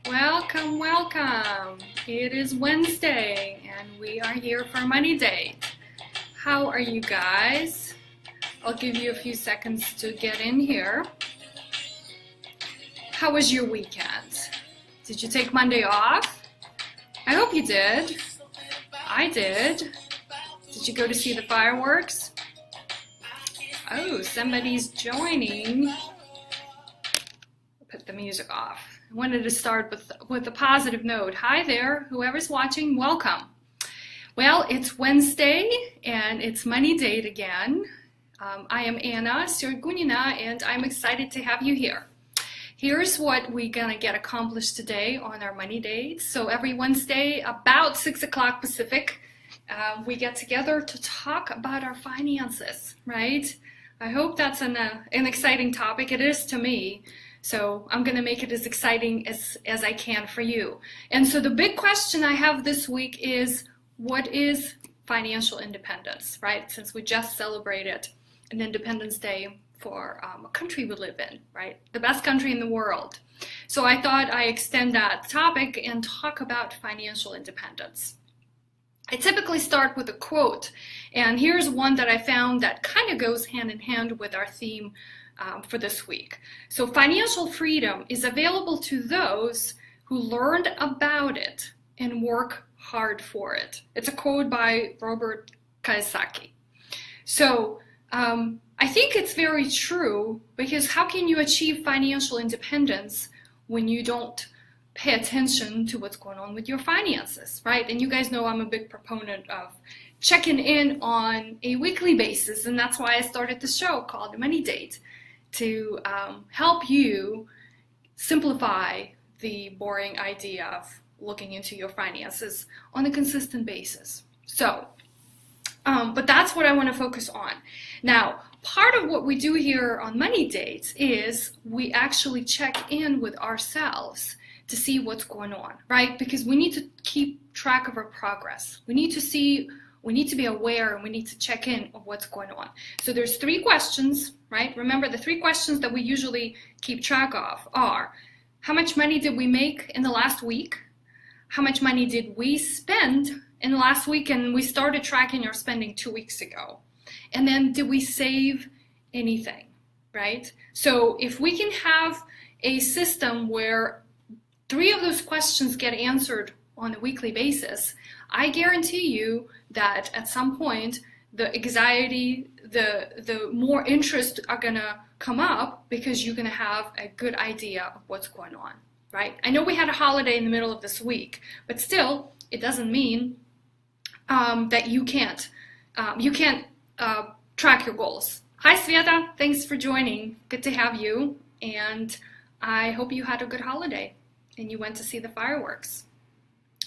Welcome, welcome. It is Wednesday and we are here for Money Date. How are you guys? I'll give you a few seconds to get in here. How was your weekend? Did you take Monday off? I hope you did. I did. Did you go to see the fireworks? Oh, somebody's joining. I'll put the music off. I wanted to start with a positive note. Hi there, whoever's watching, welcome. Well, it's Wednesday and it's Money Date again. I am Anna Sirgunina and I'm excited to have you here. Here's what we're gonna get accomplished today on our Money Date. So every Wednesday about 6 o'clock Pacific, we get together to talk about our finances, right? I hope that's an exciting topic. It is to me. So I'm going to make it as exciting as I can for you. And so the big question I have this week is, what is financial independence, right? Since we just celebrated an Independence Day for a country we live in, right? The best country in the world. So I thought I extend that topic and talk about financial independence. I typically start with a quote, and here's one that I found that kind of goes hand in hand with our theme for this week. So financial freedom is available to those who learned about it and work hard for it. It's a quote by Robert Kiyosaki. So I think it's very true, because how can you achieve financial independence when you don't pay attention to what's going on with your finances, right? And you guys know I'm a big proponent of checking in on a weekly basis, and that's why I started the show called The Money Date, to help you simplify the boring idea of looking into your finances on a consistent basis. So, but that's what I want to focus on. Now, part of what we do here on Money Dates is we actually check in with ourselves to see what's going on, right? Because we need to keep track of our progress. We need to be aware, and we need to check in on what's going on. So there's 3 questions, right? Remember, the 3 questions that we usually keep track of are: how much money did we make in the last week? How much money did we spend in the last week? And we started tracking our spending 2 weeks ago. And then, did we save anything, right? So if we can have a system where 3 of those questions get answered on a weekly basis, I guarantee you that at some point the anxiety, the more interest are gonna come up, because you're gonna have a good idea of what's going on, right? I know we had a holiday in the middle of this week, but still, it doesn't mean that you can't track your goals. Hi Sveta, thanks for joining. Good to have you, and I hope you had a good holiday and you went to see the fireworks.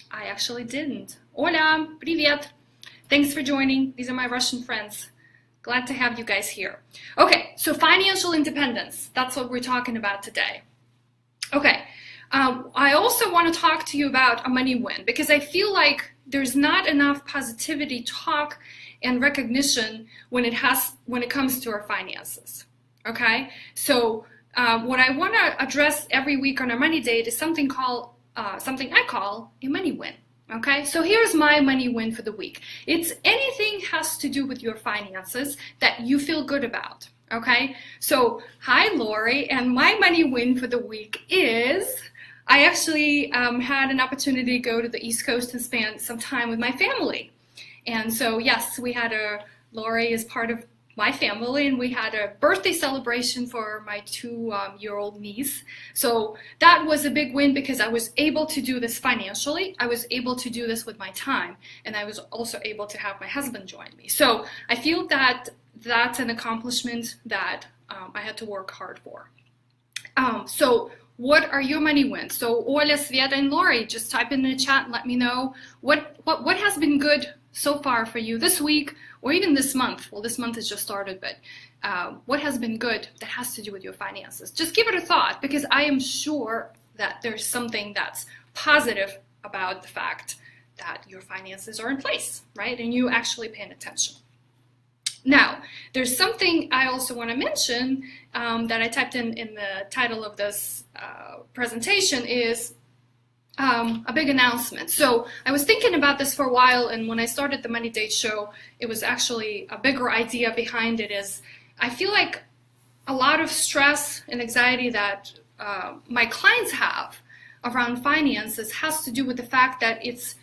I actually didn't. Hola, привет. Thanks for joining. These are my Russian friends. Glad to have you guys here. Okay, so financial independence. That's what we're talking about today. Okay, I also want to talk to you about a money win, because I feel like there's not enough positivity talk and recognition when it comes to our finances. Okay, so what I want to address every week on our Money Date is something I call a money win. Okay, so here's my money win for the week. It's anything has to do with your finances that you feel good about. Okay, so hi Lori, and my money win for the week is I actually had an opportunity to go to the East Coast and spend some time with my family. And so yes, Lori is part of my family, and we had a birthday celebration for my 2-year-old niece. So that was a big win, because I was able to do this financially, I was able to do this with my time, and I was also able to have my husband join me. So I feel that that's an accomplishment that I had to work hard for. So what are your money wins? So Ola, Sveta, and Lori, just type in the chat and let me know what has been good so far for you this week, or even this month. Well, this month has just started, but what has been good that has to do with your finances? Just give it a thought, because I am sure that there's something that's positive about the fact that your finances are in place, right? And you actually paying attention. Now, there's something I also want to mention that I typed in the title of this presentation is a big announcement. So I was thinking about this for a while, and when I started the Money Date show, it was actually a bigger idea behind it. Is I feel like a lot of stress and anxiety that my clients have around finances has to do with the fact that it's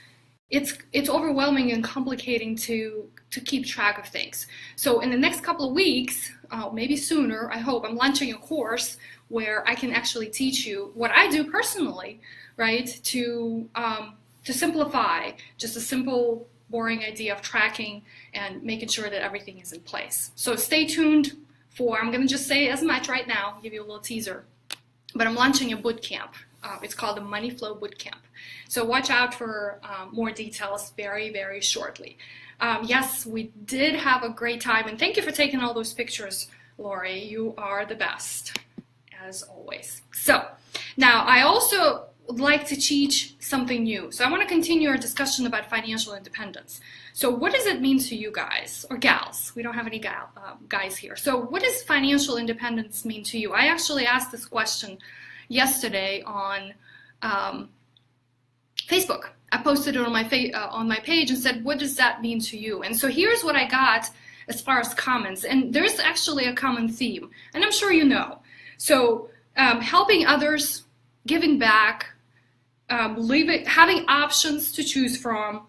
overwhelming and complicating to keep track of things. So in the next couple of weeks, maybe sooner, I hope, I'm launching a course where I can actually teach you what I do personally, right, to simplify just a simple, boring idea of tracking and making sure that everything is in place. So stay tuned for, I'm going to just say as much right now, give you a little teaser, but I'm launching a boot camp. It's called the Money Flow Bootcamp. So watch out for more details very, very shortly. Yes, we did have a great time, and thank you for taking all those pictures, Lori. You are the best, as always. So now I also would like to teach something new. So I want to continue our discussion about financial independence. So what does it mean to you guys, or gals? We don't have any guys here. So what does financial independence mean to you? I actually asked this question yesterday on Facebook. I posted it on my page and said, what does that mean to you? And so here's what I got as far as comments. And there's actually a common theme, and I'm sure you know. So helping others, giving back, having options to choose from,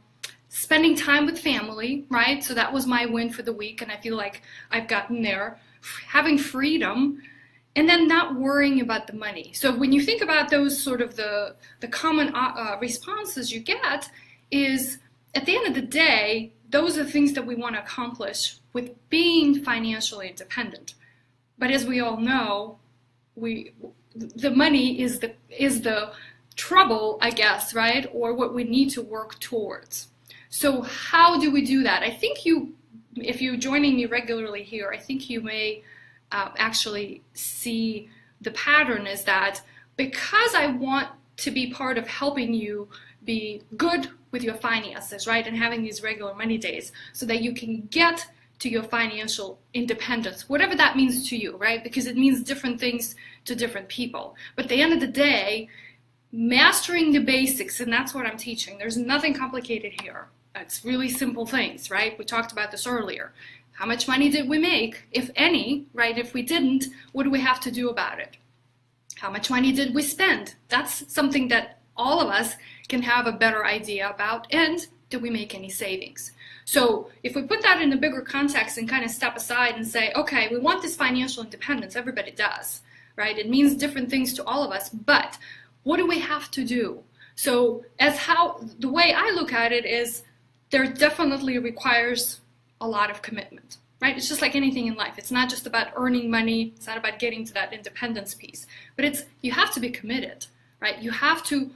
spending time with family, right? So that was my win for the week, and I feel like I've gotten there. Having freedom, and then not worrying about the money. So when you think about those sort of the common responses you get is, at the end of the day, those are the things that we want to accomplish with being financially independent. But as we all know, the money is the trouble, I guess, right? Or what we need to work towards. So how do we do that? I think if you're joining me regularly here, I think you may actually see the pattern is that because I want to be part of helping you be good with your finances, right, and having these regular money days so that you can get to your financial independence, whatever that means to you, right, because it means different things to different people. But at the end of the day, mastering the basics, and that's what I'm teaching. There's nothing complicated here. It's really simple things, right? We talked about this earlier. How much money did we make, if any, right? If we didn't, what do we have to do about it? How much money did we spend? That's something that all of us can have a better idea about. And did we make any savings? So if we put that in a bigger context and kind of step aside and say, okay, we want this financial independence, everybody does, right? It means different things to all of us, but what do we have to do? So the way I look at it is there definitely requires a lot of commitment, right? It's just like anything in life. It's not just about earning money. It's not about getting to that independence piece, but you have to be committed, right? You have to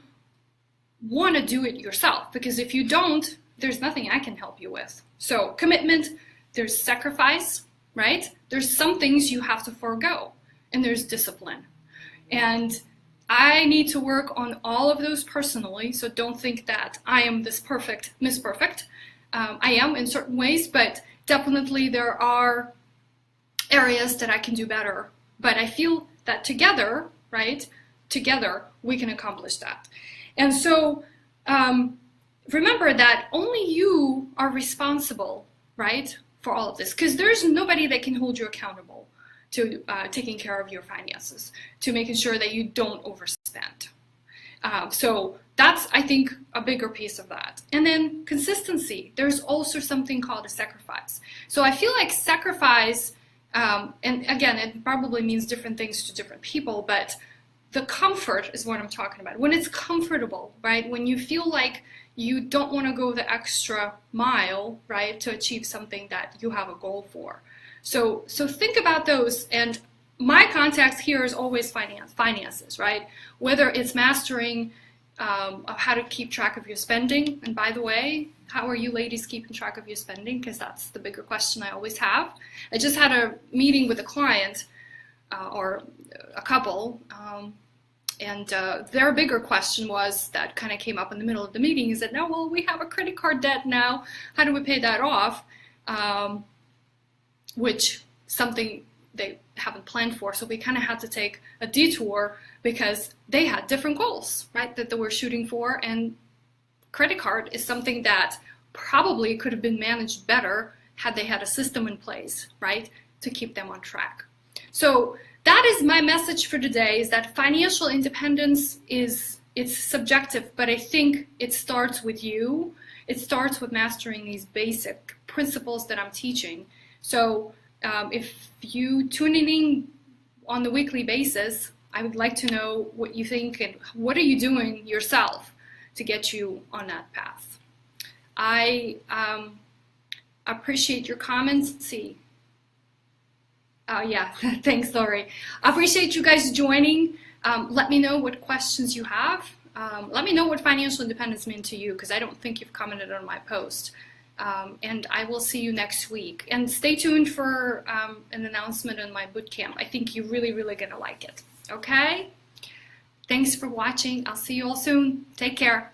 want to do it yourself, because if you don't, there's nothing I can help you with. So commitment, there's sacrifice, right? There's some things you have to forego, and there's discipline. And I need to work on all of those personally, so don't think that I am this perfect Miss Perfect. I am in certain ways, but definitely there are areas that I can do better. But I feel that together, right, together we can accomplish that. And so remember that only you are responsible, right, for all of this, because there's nobody that can hold you accountable to taking care of your finances, to making sure that you don't overspend. So that's, I think, a bigger piece of that. And then consistency. There's also something called a sacrifice. So I feel like sacrifice, and again, it probably means different things to different people, but the comfort is what I'm talking about. When it's comfortable, right? When you feel like you don't want to go the extra mile, right, to achieve something that you have a goal for. So think about those. And my context here is always finances, right? Whether it's mastering how to keep track of your spending. And by the way, how are you ladies keeping track of your spending? Because that's the bigger question I always have. I just had a meeting with a client or a couple, and their bigger question was, that kind of came up in the middle of the meeting, is that, no, well, we have a credit card debt now. How do we pay that off? Which something they haven't planned for. So we kind of had to take a detour because they had different goals, right, that they were shooting for. And credit card is something that probably could have been managed better had they had a system in place, right, to keep them on track. So that is my message for today, is that financial independence it's subjective, but I think it starts with you. It starts with mastering these basic principles that I'm teaching. So if you tune in on the weekly basis, I would like to know what you think and what are you doing yourself to get you on that path. I appreciate your comments. Let's see. Oh yeah, thanks, Lori. I appreciate you guys joining. Let me know what questions you have. Let me know what financial independence meant to you, because I don't think you've commented on my post. And I will see you next week. And stay tuned for an announcement on my bootcamp. I think you're really, really gonna like it. Okay? Thanks for watching. I'll see you all soon. Take care.